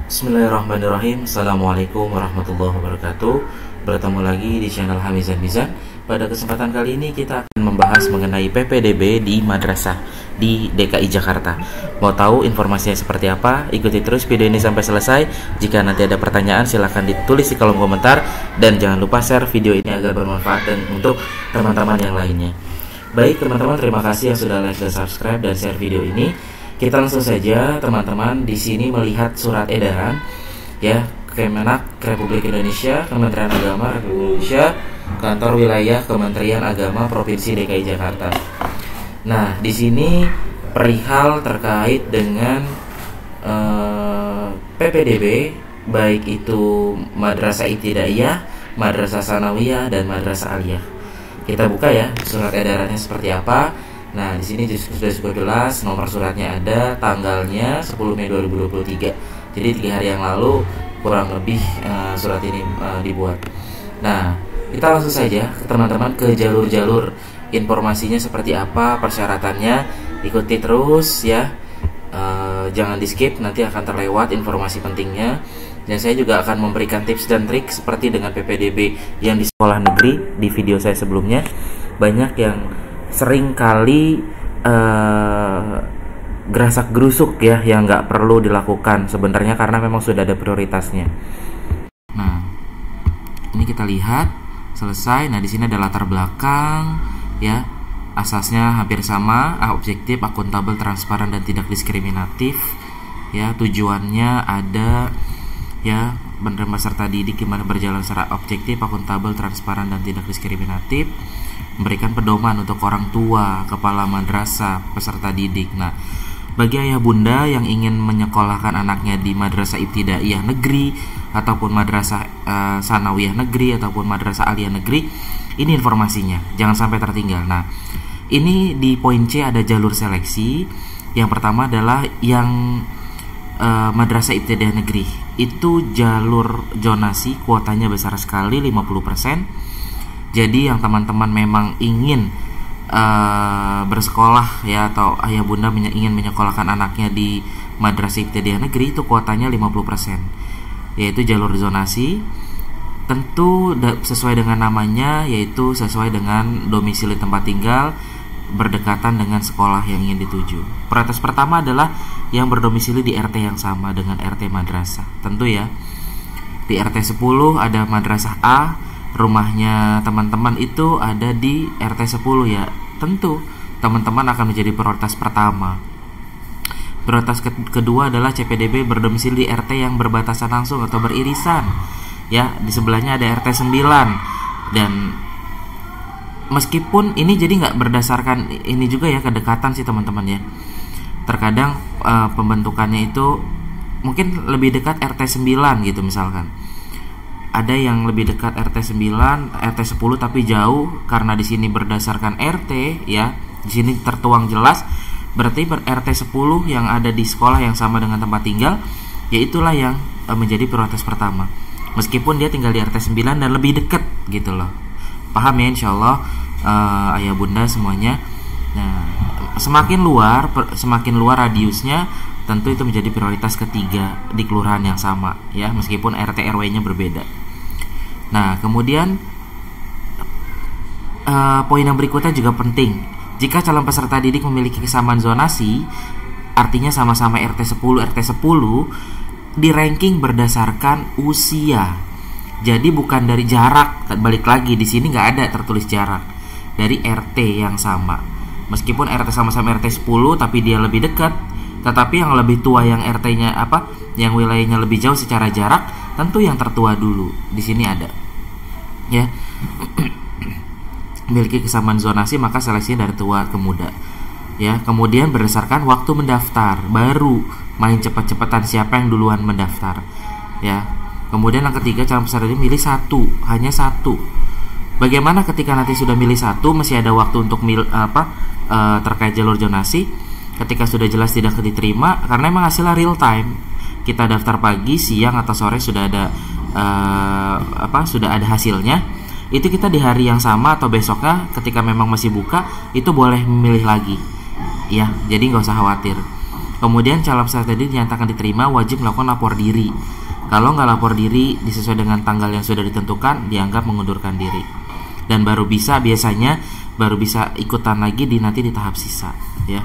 Bismillahirrahmanirrahim. Assalamualaikum warahmatullahi wabarakatuh. Bertemu lagi di channel Hamizan Mizan. Pada kesempatan kali ini kita akan membahas mengenai PPDB di madrasah di DKI Jakarta. Mau tahu informasinya seperti apa? Ikuti terus video ini sampai selesai. Jika nanti ada pertanyaan silahkan ditulis di kolom komentar. Dan jangan lupa share video ini agar bermanfaat dan untuk teman-teman yang lainnya. Baik teman-teman, terima kasih yang sudah like dan subscribe dan share video ini. Kita langsung saja teman-teman di sini melihat surat edaran ya Kemenak Republik Indonesia, Kementerian Agama Republik Indonesia, Kantor Wilayah Kementerian Agama Provinsi DKI Jakarta. Nah, di sini perihal terkait dengan PPDB baik itu Madrasah Ibtidaiyah, Madrasah Sanawiyah dan Madrasah Aliyah. Kita buka ya surat edarannya seperti apa. Nah, di sini sudah jelas, nomor suratnya ada, tanggalnya 10 Mei 2023. Jadi 3 hari yang lalu kurang lebih surat ini dibuat. Nah, kita langsung saja teman-teman ke jalur-jalur informasinya seperti apa, persyaratannya. Ikuti terus ya. Jangan di-skip, nanti akan terlewat informasi pentingnya. Dan saya juga akan memberikan tips dan trik seperti dengan PPDB yang di sekolah negeri di video saya sebelumnya. Banyak yang sering kali gerasak gerusuk ya yang nggak perlu dilakukan sebenarnya karena memang sudah ada prioritasnya. Nah, ini kita lihat selesai. Nah, di sini ada latar belakang ya, asasnya hampir sama, objektif, akuntabel, transparan dan tidak diskriminatif ya. Tujuannya ada ya, menerima peserta didik gimana berjalan secara objektif, akuntabel, transparan dan tidak diskriminatif. Memberikan pedoman untuk orang tua, kepala madrasah, peserta didik. Nah, bagi ayah bunda yang ingin menyekolahkan anaknya di madrasah ibtidaiyah negeri ataupun madrasah sanawiyah negeri ataupun madrasah aliyah negeri, ini informasinya, jangan sampai tertinggal. Nah, ini di poin C ada jalur seleksi. Yang pertama adalah yang madrasah ibtidaiyah negeri. Itu jalur zonasi, kuotanya besar sekali 50%. Jadi yang teman-teman memang ingin bersekolah ya, atau ayah bunda ingin menyekolahkan anaknya di madrasah ibtidaiyah negeri, itu kuotanya 50%, yaitu jalur zonasi. Tentu sesuai dengan namanya, yaitu sesuai dengan domisili tempat tinggal, berdekatan dengan sekolah yang ingin dituju. Prioritas pertama adalah yang berdomisili di RT yang sama dengan RT madrasah. Tentu ya, di RT 10 ada madrasah A, rumahnya teman-teman itu ada di RT 10 ya. Tentu teman-teman akan menjadi prioritas pertama. Prioritas kedua adalah CPDB berdomisili di RT yang berbatasan langsung atau beririsan ya. Di sebelahnya ada RT 9. Dan meskipun ini jadi nggak berdasarkan ini juga ya, kedekatan sih teman-teman ya. Terkadang pembentukannya itu mungkin lebih dekat RT 9 gitu misalkan. Ada yang lebih dekat RT 9, RT 10 tapi jauh karena di sini berdasarkan RT ya. Di sini tertuang jelas, berarti RT 10 yang ada di sekolah yang sama dengan tempat tinggal, yaitulah yang menjadi prioritas pertama. Meskipun dia tinggal di RT 9 dan lebih dekat gitu loh. Paham ya insyaallah ayah bunda semuanya. Nah, semakin luar radiusnya, tentu itu menjadi prioritas ketiga di kelurahan yang sama ya, meskipun RT RW-nya berbeda. Nah, kemudian poin yang berikutnya juga penting. Jika calon peserta didik memiliki kesamaan zonasi, artinya sama-sama RT 10, RT 10, di ranking berdasarkan usia. Jadi bukan dari jarak. Balik lagi, di sini nggak ada tertulis jarak. Dari RT yang sama. Meskipun RT sama-sama RT 10 tapi dia lebih dekat, tetapi yang lebih tua yang RT-nya yang wilayahnya lebih jauh secara jarak, tentu yang tertua dulu. Di sini ada ya. Memiliki kesamaan zonasi maka seleksinya dari tua ke muda ya. Kemudian berdasarkan waktu mendaftar, baru main cepet-cepetan siapa yang duluan mendaftar ya. Kemudian yang ketiga, calon peserta didik milih hanya satu. Bagaimana ketika nanti sudah milih satu, masih ada waktu untuk terkait jalur zonasi. Ketika sudah jelas tidak diterima, karena memang hasilnya real time, kita daftar pagi, siang atau sore sudah ada sudah ada hasilnya. Itu kita di hari yang sama atau besoknya ketika memang masih buka, itu boleh memilih lagi ya. Jadi nggak usah khawatir. Kemudian calon peserta didik dinyatakan diterima wajib melakukan lapor diri. Kalau nggak lapor diri disesuai dengan tanggal yang sudah ditentukan, dianggap mengundurkan diri. Dan biasanya baru bisa ikutan lagi nanti di tahap sisa, ya.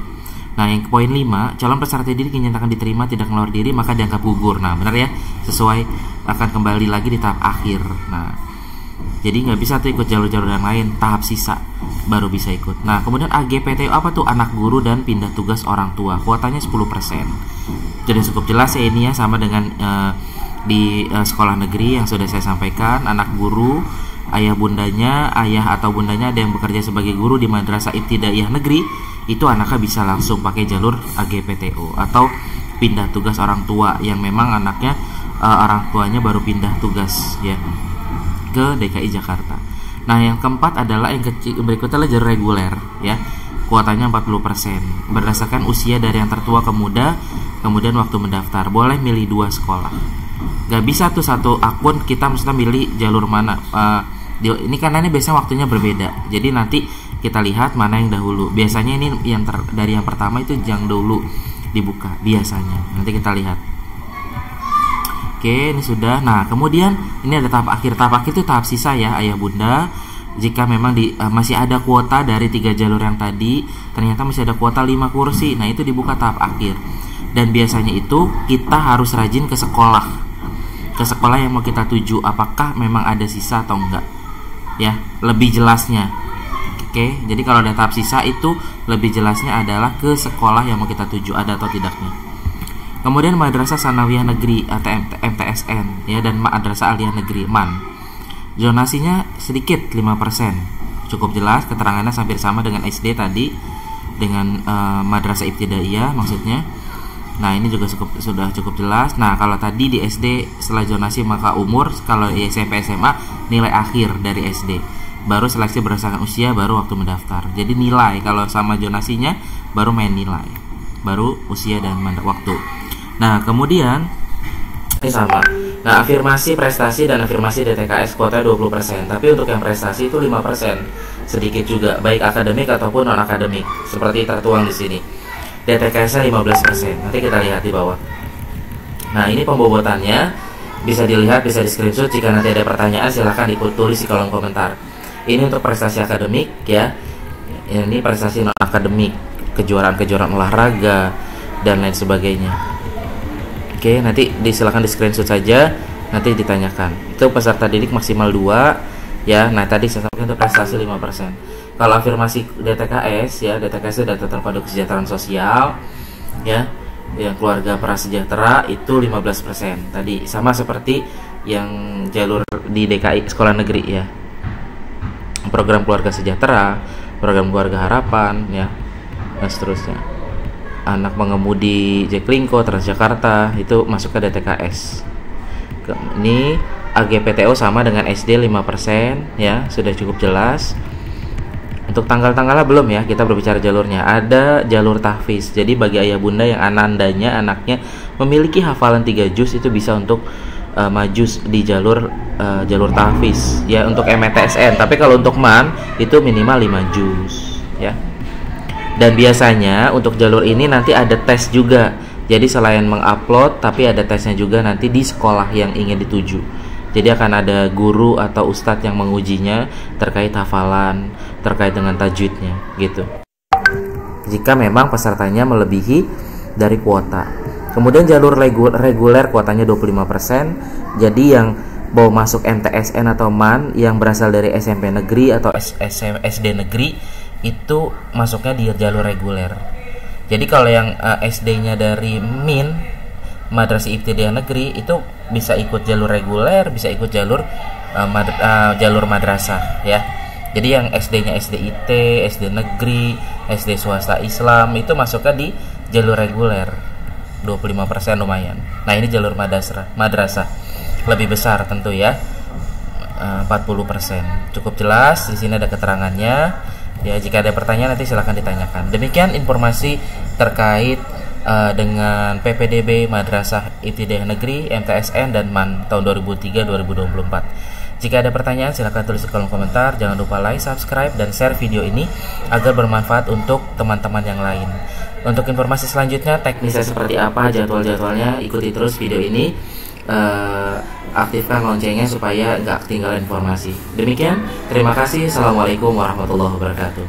Nah, yang poin 5, calon peserta didik dinyatakan diterima tidak ngelapor diri maka dianggap gugur. Nah, benar ya, sesuai akan kembali lagi di tahap akhir. Nah, jadi nggak bisa tuh ikut jalur-jalur yang lain, tahap sisa baru bisa ikut. Nah, kemudian AGPTU apa tuh? Anak guru dan pindah tugas orang tua. Kuotanya 10%. Jadi cukup jelas ya ini ya, sama dengan di sekolah negeri yang sudah saya sampaikan. Anak guru, ayah atau bundanya ada yang bekerja sebagai guru di madrasah ibtidaiyah negeri, itu anaknya bisa langsung pakai jalur AGPTU. Atau pindah tugas orang tua yang memang anaknya orang tuanya baru pindah tugas ya ke DKI Jakarta. Nah, yang keempat adalah yang berikutnya adalah jalur reguler ya. Kuotanya 40%. Berdasarkan usia dari yang tertua ke muda, kemudian waktu mendaftar. Boleh milih 2 sekolah. Gak bisa tuh satu akun kita mesti milih jalur mana. Ini karena ini biasanya waktunya berbeda. Jadi nanti kita lihat mana yang dahulu. Biasanya ini dari yang pertama itu yang dulu dibuka biasanya. Nanti kita lihat. Oke, ini sudah. Nah, kemudian ini ada tahap akhir. Tahap akhir itu tahap sisa ya, ayah bunda. Jika memang masih ada kuota dari 3 jalur yang tadi, ternyata masih ada kuota 5 kursi. Nah, itu dibuka tahap akhir. Dan biasanya itu kita harus rajin ke sekolah. Ke sekolah yang mau kita tuju, apakah memang ada sisa atau enggak. Ya, lebih jelasnya. Oke, jadi kalau ada tahap sisa itu lebih jelasnya adalah ke sekolah yang mau kita tuju, ada atau tidaknya. Kemudian Madrasah Sanawiyah Negeri atau MTSN ya, dan Madrasah Aliyah Negeri MAN. Zonasinya sedikit 5%. Cukup jelas, keterangannya hampir sama dengan SD tadi, dengan Madrasah Ibtidaiyah maksudnya. Nah, ini juga sudah cukup jelas. Nah, kalau tadi di SD setelah zonasi maka umur, kalau di SMP SMA nilai akhir dari SD. Baru seleksi berdasarkan usia, baru waktu mendaftar. Jadi nilai kalau sama zonasinya baru main nilai. Baru usia dan waktu. Nah, kemudian ini sama. Nah, afirmasi prestasi dan afirmasi DTKS kuotanya 20%. Tapi untuk yang prestasi itu 5%. Sedikit juga, baik akademik ataupun non akademik. Seperti tertuang di sini. DTKS-nya 15%. Nanti kita lihat di bawah. Nah, ini pembobotannya bisa dilihat, bisa di-screenshot. Jika nanti ada pertanyaan silahkan tulis di kolom komentar. Ini untuk prestasi akademik ya. Ini prestasi non akademik, kejuaraan-kejuaraan olahraga dan lain sebagainya. Oke, nanti silakan di screenshot saja, nanti ditanyakan. Itu peserta didik maksimal 2 ya. Nah, tadi saya sampaikan itu prestasi 5%. Kalau afirmasi DTKS ya, DTKS itu data terpadu kesejahteraan sosial ya, yang keluarga prasejahtera itu 15%. Tadi sama seperti yang jalur di DKI sekolah negeri ya. Program keluarga sejahtera, program keluarga harapan ya, dan seterusnya. Anak pengemudi Jaklingko, Transjakarta itu masuk ke DTKS. Ini AGPTU sama dengan SD 5% ya, sudah cukup jelas. Untuk tanggal-tanggalnya belum ya, kita berbicara jalurnya. Ada jalur tahfiz. Jadi bagi ayah bunda yang anaknya memiliki hafalan 3 juz itu bisa untuk maju di jalur tahfiz ya, untuk MTSN. Tapi kalau untuk MAN itu minimal 5 juz ya. Dan biasanya untuk jalur ini nanti ada tes juga. Jadi selain mengupload, tapi ada tesnya juga nanti di sekolah yang ingin dituju. Jadi akan ada guru atau ustadz yang mengujinya terkait hafalan, terkait dengan tajwidnya gitu. Jika memang pesertanya melebihi dari kuota. Kemudian jalur reguler kuotanya 25%. Jadi yang mau masuk MTSN atau MAN yang berasal dari SMP negeri atau SD negeri itu masuknya di jalur reguler. Jadi kalau yang SD-nya dari MIN, Madrasah Ibtidaiyah Negeri, itu bisa ikut jalur reguler, bisa ikut jalur madrasah ya. Jadi yang SD-nya SDIT, SD negeri, SD swasta Islam itu masuknya di jalur reguler. 25% lumayan. Nah, ini jalur madrasah. Lebih besar tentu ya. 40%. Cukup jelas, di sini ada keterangannya. Ya, jika ada pertanyaan nanti silahkan ditanyakan. Demikian informasi terkait dengan PPDB Madrasah Ibtidaiyah Negeri, MTSN dan MAN tahun 2003-2024. Jika ada pertanyaan silahkan tulis di kolom komentar. Jangan lupa like, subscribe, dan share video ini agar bermanfaat untuk teman-teman yang lain. Untuk informasi selanjutnya, teknisnya seperti apa, jadwal-jadwalnya, ikuti terus video ini. Aktifkan loncengnya supaya nggak ketinggalan informasi. Demikian, terima kasih. Assalamualaikum warahmatullahi wabarakatuh.